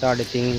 3.5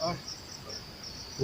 8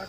8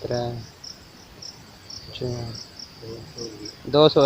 3 4 200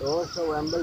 200 ml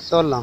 16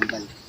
ml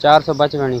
455